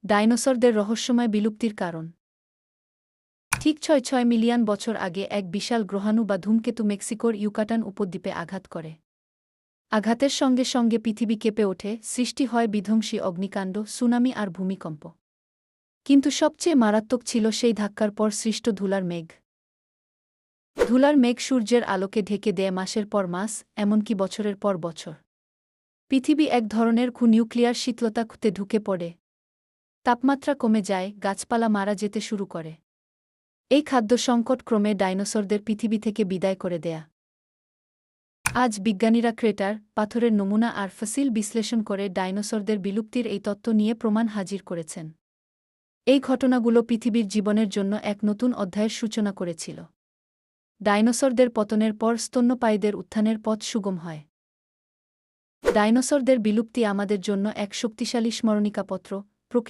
ডাইনোসরদের রহস্যময় বিলুপ্তির কারণ। ঠিক ৬ মিলিয়ন বছর আগে এক বিশাল গ্রহাণু বা ধূমকেতু মেক্সিকোর ইউকাটান উপদ্বীপে আঘাত করে। আঘাতের সঙ্গে সঙ্গে পৃথিবী কেঁপে ওঠে, সৃষ্টি হয় বিধ্বংসী অগ্নিকাণ্ড, সুনামি আর ভূমিকম্প। কিন্তু সবচেয়ে মারাত্মক ছিল সেই ধাক্কার পর সৃষ্ট ধুলার মেঘ। ধুলার মেঘ সূর্যের আলোকে ঢেকে দেয় মাসের পর মাস, এমনকি বছরের পর বছর। পৃথিবী এক ধরনের নিউক্লিয়ার শীতলতাতে ঢুকে পড়ে। তাপমাত্রা কমে যায়, গাছপালা মারা যেতে শুরু করে। এই খাদ্য সংকট ক্রমে ডাইনোসরদের পৃথিবী থেকে বিদায় করে দেয়া। আজ বিজ্ঞানীরা ক্রেটার, পাথরের নমুনা আর ফসিল বিশ্লেষণ করে ডাইনোসরদের বিলুপ্তির এই তত্ত্ব নিয়ে প্রমাণ হাজির করেছেন। এই ঘটনাগুলো পৃথিবীর জীবনের জন্য এক নতুন অধ্যায়ের সূচনা করেছিল। ডাইনোসরদের পতনের পর স্তন্যপায়ীদের উত্থানের পথ সুগম হয়। ডাইনোসরদের বিলুপ্তি আমাদের জন্য এক শক্তিশালী স্মরণিকাপত্র। প্রকৃতি